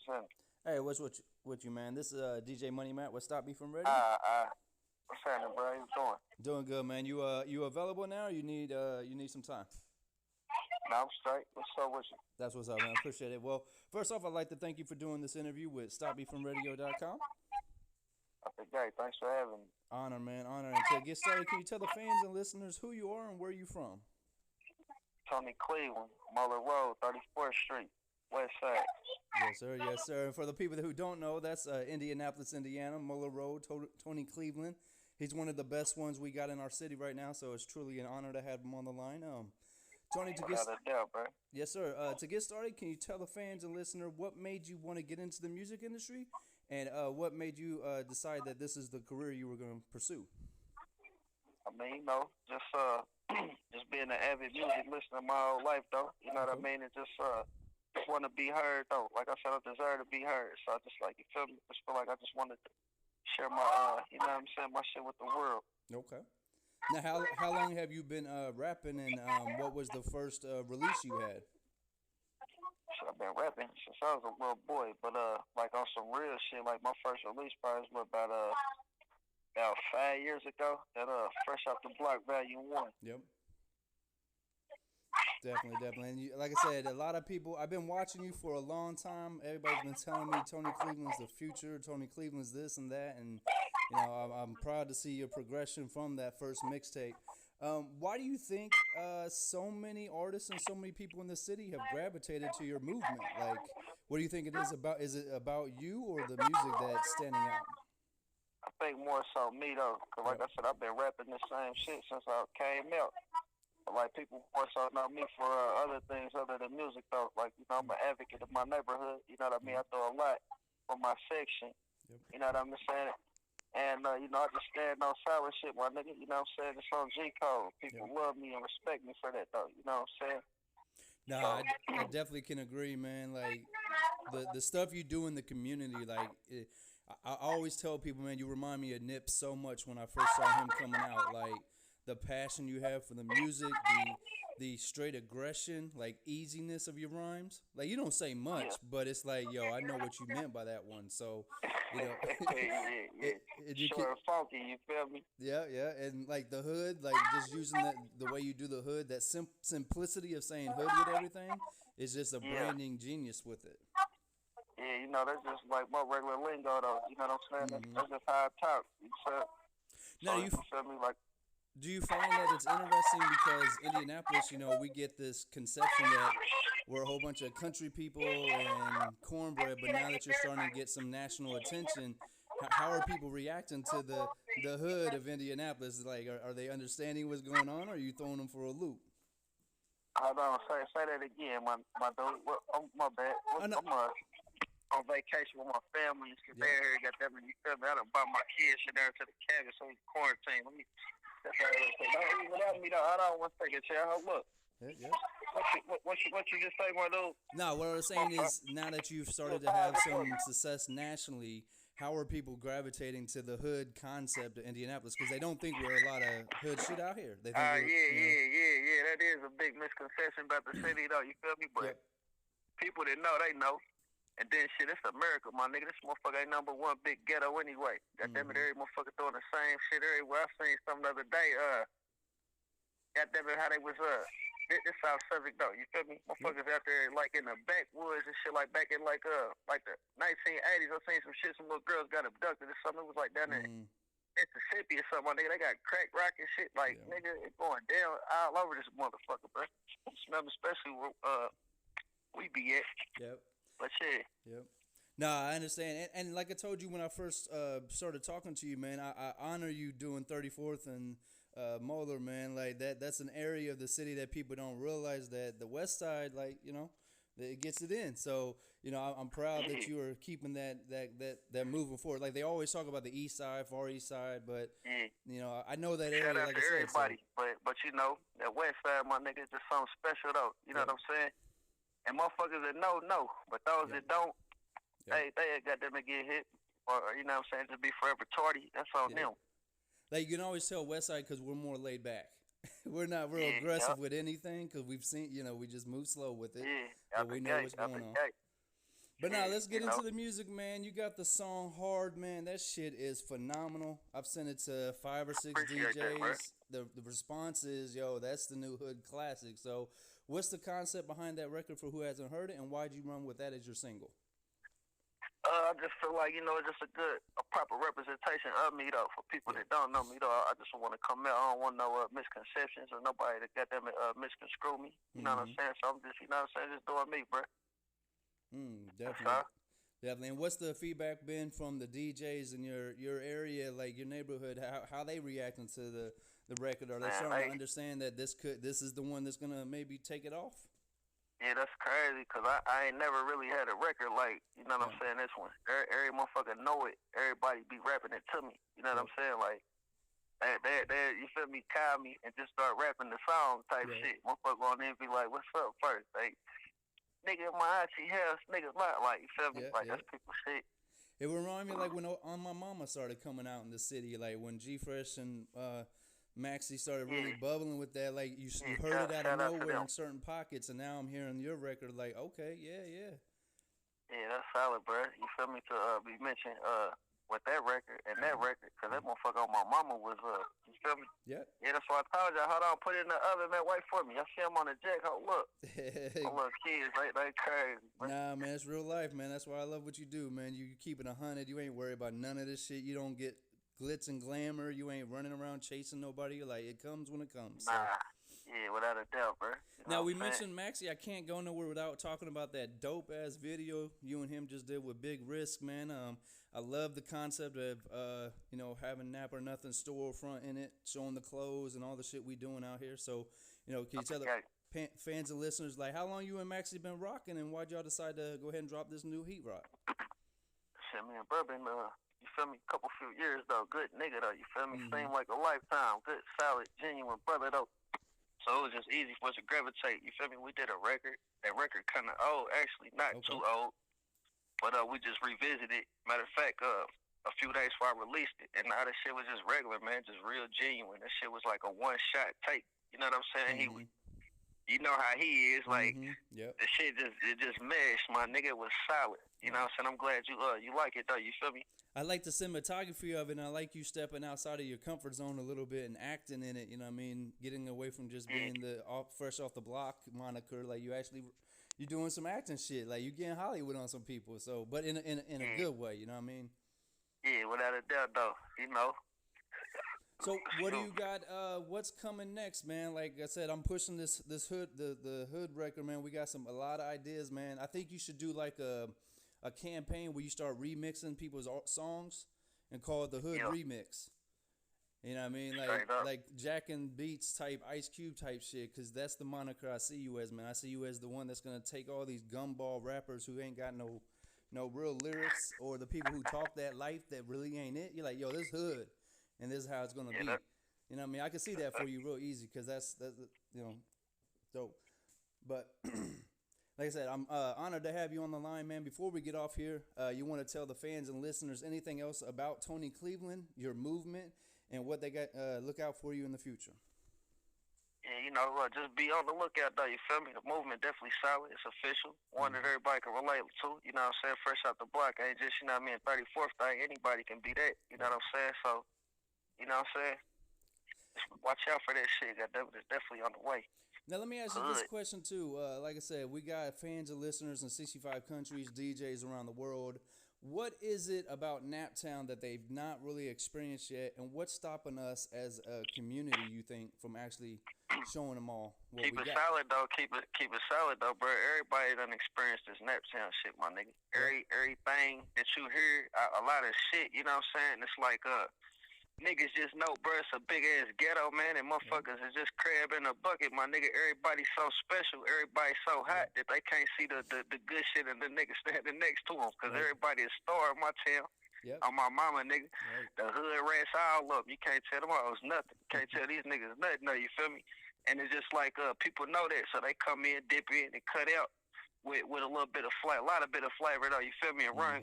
happening? Hey, what's with you, man? This is DJ Money Matt. What Stop Me From Radio? What's happening, bro? How you doing? Doing good, man. You available now? Or you need some time. Nah, I'm straight. What's up with you? That's what's up, man. Appreciate it. Well, first off, I'd like to thank you for doing this interview with StopMeFromRadio.com. I think, hey, thanks for having me. Honor, man, honor. And to get started, can you tell the fans and listeners who you are and where you from? Tony Cleveland, MollerRd, 34th Street, West Side. Yes, sir. Yes, sir. And for the people who don't know, that's Indianapolis, Indiana, MollerRd, Tony Cleveland. He's one of the best ones we got in our city right now, so it's truly an honor to have him on the line. Tony, Without a doubt, bro. yes, sir. To get started, can you tell the fans and listener what made you want to get into the music industry, and what made you decide that this is the career you were going to pursue? I mean, just being an avid music listener my whole life, though. You know what I mean? And just want to be heard, though. Like I said, I deserve to be heard. So I just you feel me? Just feel like I just wanted to share my, you know what I'm saying, my shit with the world. Okay. Now, how long have you been rapping, and what was the first release you had? So I've been rapping since I was a little boy, but like on some real shit, like my first release probably was about 5 years ago. That Fresh Off the Block Volume 1. Yep. Definitely. And like I said, a lot of people, I've been watching you for a long time. Everybody's been telling me Tony Cleveland's the future, Tony Cleveland's this and that. And, you know, I'm proud to see your progression from that first mixtape. Why do you think so many artists and so many people in the city have gravitated to your movement? Like, what do you think it is about? Is it about you or the music that's standing out? I think more so me, though, because like I said, I've been rapping the same shit since I came out. Like, people more so know me for other things other than music, though. Like, you know, I'm an advocate of my neighborhood. You know what I mean? I do a lot for my section. Yep. You know what I'm saying? And, you know, I just stand on sour shit, my nigga. You know what I'm saying? It's on G-Code. People love me and respect me for that, though. You know what I'm saying? No, I definitely can agree, man. Like, the stuff you do in the community, like, I always tell people, man, you remind me of Nip so much when I first saw him coming out. Like, the passion you have for the music, the straight aggression, like easiness of your rhymes. Like, you don't say much, but it's like, yo, I know what you meant by that one. So, you know, Short and funky, you feel me? Yeah, and like the hood, like just using the way you do the hood, that simplicity of saying hood with everything is just a branding genius with it. Yeah, you know, that's just like my regular lingo, though. You know what I'm saying? That's just how I talk. You feel me? Like, do you find that it's interesting because Indianapolis, you know, we get this conception that we're a whole bunch of country people and cornbread, but now that you're starting to get some national attention, how are people reacting to the hood of Indianapolis? Like, are they understanding what's going on, or are you throwing them for a loop? Hold on, say that again, my dude. My bad. I'm on vacation with my family. They're here, got them, you feel me? I done brought my kids there to the cabin, so we quarantine. Let me. Don't leave without me, though. Hold on one second, child. Look. Yeah. What you just say, my dude? No, what I was saying is, now that you've started to have some success nationally, how are people gravitating to the hood concept of Indianapolis? Because they don't think we're a lot of hood shit out here. They think yeah. That is a big misconception about the city, though. You feel me? But people that know, they know. And then shit, it's America, my nigga. This motherfucker ain't number one big ghetto anyway. Goddamn it, every motherfucker doing the same shit everywhere. I seen something the other day, goddamn it, how they was, this South Civic, though. You feel me? Motherfuckers out there, like, in the backwoods and shit, like, back in, like the 1980s. I seen some shit, some little girls got abducted or something. It was, like, down in Mississippi or something, my nigga. They got crack rock and shit. Like, nigga, it's going down all over this motherfucker, bro. Especially where we be at. Yep. But shit. Yep. No, I understand. And like I told you when I first started talking to you, man, I honor you doing 34th and Moeller, man. Like, that's an area of the city that people don't realize, that the west side, like, you know, it gets it in. So, you know, I'm proud that you are keeping that moving forward. Like, they always talk about the east side, far east side, but, you know, I know that area. Shout out like to everybody. But you know, that west side, my nigga, is just something special, though. You know what I'm saying? And motherfuckers that know. But those that don't, they got them to get hit. Or, you know what I'm saying, just be forever tardy. That's on them. Like, you can always tell west side because we're more laid back. We're not real aggressive with anything because we've seen, you know, we just move slow with it. Yeah, but we know what's going on. But now let's get you into know. the music, man. You got the song "Hard," man. That shit is phenomenal. I've sent it to 5 or 6 Appreciate that, bro. DJs. The response is, yo, that's the new hood classic. So, what's the concept behind that record for who hasn't heard it, and why'd you run with that as your single? I just feel like, you know, it's just a proper representation of me, though. For people that don't know me, though, I just want to come out. I don't want no misconceptions or nobody that got them misconstrue me. You know what I'm saying? So I'm just, you know what I'm saying, just doing me, bro. Definitely. Definitely. And what's the feedback been from the DJs in your area, like your neighborhood? How they reacting to the record? Are they starting to understand that this is the one that's gonna maybe take it off? Yeah, that's crazy, because I ain't never really had a record like, you know what I'm saying, this one. Every motherfucker know it. Everybody be rapping it to me. You know what I'm saying? Like, they you feel me, call me and just start rapping the song type shit. Motherfucker on there be like, what's up first? Like, nigga, my auntie house, nigga, like, you feel me? Like, that's people shit. It would remind me like when On My Mama started coming out in the city, like when G Fresh and Maxie started really bubbling with that. Like you heard it out of nowhere in certain pockets, and now I'm hearing your record. Like, okay, yeah, that's solid, bro. You feel me? To be mentioned with that record and that record, because that motherfucker On My Mama was you feel me? Yeah, that's why I told y'all. Hold on, put it in the oven, man. Wait for me. I see him on the jack. Hold look, my little kids, they crazy. Bro. Nah, man, it's real life, man. That's why I love what you do, man. You keep it 100. You ain't worried about none of this shit. You don't get glitz and glamour. You ain't running around chasing nobody. Like, it comes when it comes. So. Nah, yeah, without a doubt, bro. Now, we mentioned Maxie. I can't go nowhere without talking about that dope-ass video you and him just did with Big Risk, man. I love the concept of, you know, having Nap or Nothing storefront in it, showing the clothes and all the shit we doing out here. So, you know, can you tell the fans and listeners, like, how long you and Maxie been rocking, and why'd y'all decide to go ahead and drop this new Heat Rock? Shit, man, bro, been you feel me? Couple few years though, good nigga though. You feel me? Seemed like a lifetime. Good, solid, genuine brother though. So it was just easy for us to gravitate. You feel me? We did a record. That record kind of old, actually, not too old, but we just revisited it. Matter of fact, a few days before I released it, and now that shit was just regular, man, just real genuine. That shit was like a one-shot take. You know what I'm saying? You know how he is, like the shit just meshed, my nigga. It was solid. You know what I'm saying? I'm glad you like it though. You feel me? I like the cinematography of it, and I like you stepping outside of your comfort zone a little bit and acting in it. You know what I mean? Getting away from just being the fresh off the block moniker. Like you're doing some acting shit. Like you getting Hollywood on some people. So, but in a good way. You know what I mean? Yeah, without a doubt though. You know. So what do you got? What's coming next, man? Like I said, I'm pushing this hood the hood record, man. We got a lot of ideas, man. I think you should do like a campaign where you start remixing people's songs and call it the Hood Remix. You know what I mean? Like Jack and Beats type, Ice Cube type shit, because that's the moniker I see you as, man. I see you as the one that's gonna take all these gumball rappers who ain't got no real lyrics, or the people who talk that life that really ain't it. You're like, yo, this hood, and this is how it's gonna be. You know what I mean? I can see that for you real easy, because that's you know, dope. But like I said, I'm honored to have you on the line, man. Before we get off here, you want to tell the fans and listeners anything else about Tony Cleveland, your movement, and what they got look out for you in the future? Yeah, you know, just be on the lookout, though. You feel me? The movement definitely solid. It's official. One that everybody can relate to. You know what I'm saying? Fresh out the block. Ain't just, you know what I mean, 34th thing. Anybody can be that. You know what I'm saying? So, you know what I'm saying? Just watch out for that shit. Goddammit, it's definitely on the way. Now, let me ask you this question, too. Like I said, we got fans and listeners in 65 countries, DJs around the world. What is it about Naptown that they've not really experienced yet, and what's stopping us as a community, you think, from actually showing them all what we got? Solid, though. Keep it solid, though, bro. Everybody done experienced this Naptown shit, my nigga. Everything that you hear, a lot of shit, you know what I'm saying? It's like, niggas just know, bro, it's a big-ass ghetto, man, and motherfuckers is just crab in a bucket, my nigga. Everybody's so special. Everybody's so hot that they can't see the good shit in the niggas standing next to them, because everybody is star in my town. On my mama, nigga. The hood rats all up. You can't tell them all it's nothing. You can't tell these niggas nothing, no, you feel me? And it's just like people know that, so they come in, dip in, and cut out with a little bit of flavor, a lot of bit of flavor, though, you feel me, and run